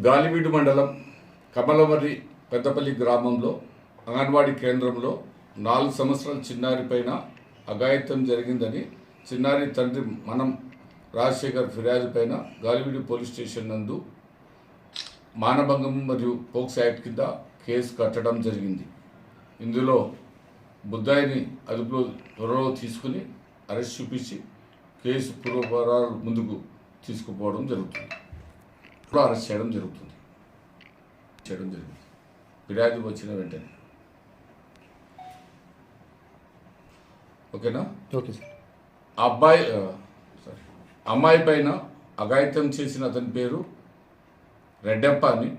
గాలివీడు మండలం కమలమర్రి పెద్దపల్లి గ్రామంలో అంగన్వాడీ కేంద్రంలో 4 సంవత్సరాల చిన్నారి పైన అఘాయిత్యం జరిగిందని చిన్నారి తండ్రి మనం రాజశేఖర్ ఫిర్యాదు పైన గాలివీడు పోలీస్ స్టేషన్ నందు మానభంగం మరియు పోక్సో యాక్ట్ కింద కేసు కట్టడం జరిగింది. ఇందులో బుద్ధాయిని అదుపులో త్వరలో తీసుకుని అరెస్ట్ చూపించి కేసు పూర్వపరాలు ముందుకు తీసుకుపోవడం జరుగుతుంది. అరెస్ట్ చేయడం జరుగుతుంది. ఫిర్యాదు వచ్చిన వెంటనే. ఓకేనా? Okay sir. అమ్మాయి పైన అఘాయిత్యం చేసిన అతని పేరు రెడ్డప్ప అని,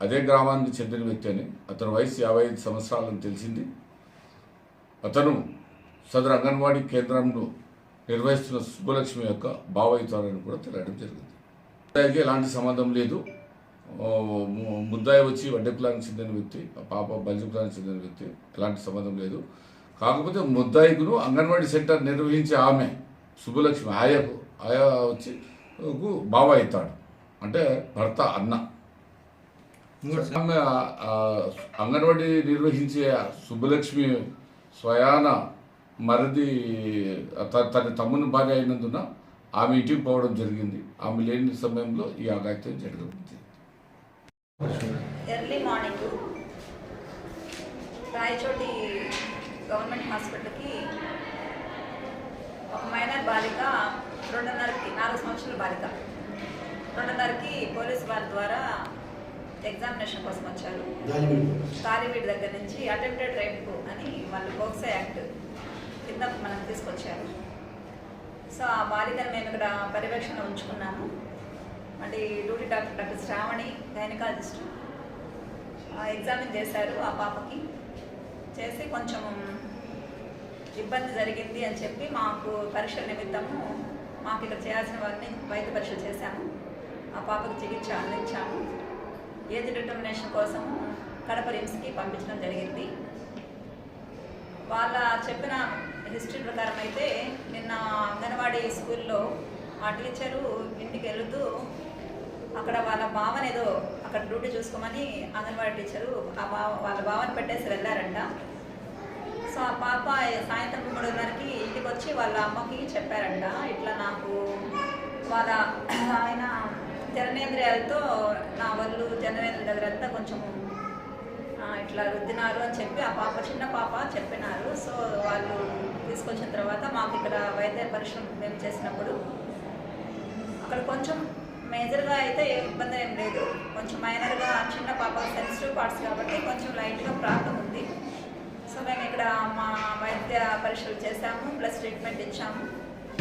అదే గ్రామానికి చెందిన వ్యక్తి అని, అతని వయసు 55 సంవత్సరాలని తెలిసింది. అతను సదరు అంగన్వాడీ కేంద్రంలో నిర్వహిస్తున్న సుబ్బలక్ష్మి యొక్క బావైతారని కూడా తెలియడం జరిగింది. ముద్దాయికి ఎలాంటి సంబంధం లేదు. ముద్దాయి వచ్చి వడ్డె కులానికి చెందిన వ్యక్తి, పాప బల్జి కులానికి చెందిన వ్యక్తి, ఎలాంటి సంబంధం లేదు. కాకపోతే ముద్దాయికును అంగన్వాడీ సెంటర్ నిర్వహించే ఆమె సుబ్బలక్ష్మి ఆయా వచ్చి బావ అవుతాడు, అంటే భర్త అన్న. ఆమె అంగన్వాడీ నిర్వహించే సుబ్బలక్ష్మి స్వయాన మరిది తన తమ్ముని భార్య అయినందున ఆమె ఇంటికి పోవడం జరిగింది. ఆమె లేని సమయంలో ఈ అఘాయిత్యం జరుగుతుంది. ఎర్లీ మార్నింగ్ రాయచోటి గవర్నమెంట్ హాస్పిటల్కి ఒక మైనర్ బాలిక 2:30కి 4 సంవత్సరాల బాలిక 2:30కి పోలీసు వారి ద్వారా ఎగ్జామినేషన్ కోసం వచ్చారు. గాలివీడు దగ్గర నుంచి అటెంప్టెడ్ రేప్ అని వాళ్ళు పోక్సో యాక్ట్ కింద మనం తీసుకొచ్చారు. సో ఆ బాలికను మేము ఇక్కడ పర్యవేక్షణ ఉంచుకున్నాము. మళ్ళీ duty doctor Shravani gynaecologist examine చేశారు. ఆ పాపకి చేసి కొంచెం ఇబ్బంది జరిగింది అని చెప్పి మాకు పరీక్షల నిమిత్తము మాకు ఇక్కడ చేయాల్సిన వారిని వైద్య పరీక్షలు చేశాము. ఆ పాపకు చికిత్స అందించాము. ఏజ్ డిటర్మినేషన్ కోసము కడప రిమ్స్కి పంపించడం జరిగింది. వాళ్ళ చెప్పిన హిస్టరీ ప్రకారం అయితే నిన్న అంగన్వాడీ స్కూల్లో ఆ టీచరు ఇంటికి వెళుతూ అక్కడ వాళ్ళ బావని ఏదో అక్కడ డ్యూటీ చూసుకోమని అంగన్వాడీ టీచరు వాళ్ళ బావని పెట్టేసి వెళ్ళారంట. సో ఆ పాప సాయంత్రం 3:30కి ఇంటికి వచ్చి వాళ్ళ అమ్మకి చెప్పారంట, ఇట్లా నాకు వాళ్ళ ఆయన జననేంద్రియాలతో నా వాళ్ళు జననేంద్రియ దగ్గర అంతా కొంచెం ఇట్లా రుద్దినారు అని చెప్పి ఆ పాప చిన్న పాప చెప్పినారు. సో వాళ్ళు తీసుకొచ్చిన తర్వాత మాకు ఇక్కడ వైద్య పరీక్షలు మేము చేసినప్పుడు అక్కడ కొంచెం మేజర్గా అయితే ఇబ్బంది ఏం లేదు. కొంచెం మైనర్గా చిన్న పాప సెన్సిటివ్ పార్ట్స్ కాబట్టి కొంచెం లైట్గా ప్రాబ్లం ఉంది. సో మేము ఇక్కడ మా వైద్య పరీక్షలు చేశాము, ప్లస్ ట్రీట్మెంట్ ఇచ్చాము.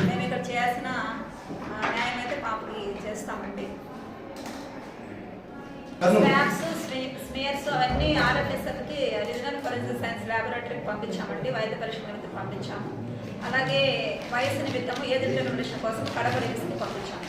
మేము ఇక్కడ చేయాల్సిన న్యాయం అయితే పాపకి చేస్తామండి. స్వాబ్స్, స్మియర్స్ అవన్నీ RFSLకి రీజనల్ ఫోరెన్సిక్ సైన్స్ ల్యాబొరేటరీకి పంపించామండి. వైద్య పరీక్ష నిమిత్తం పంపించాము. అలాగే వయసు నిమిత్తము ఏజ్ డిటర్మినేషన్ కోసం కడప రిమ్స్కి పంపించాము.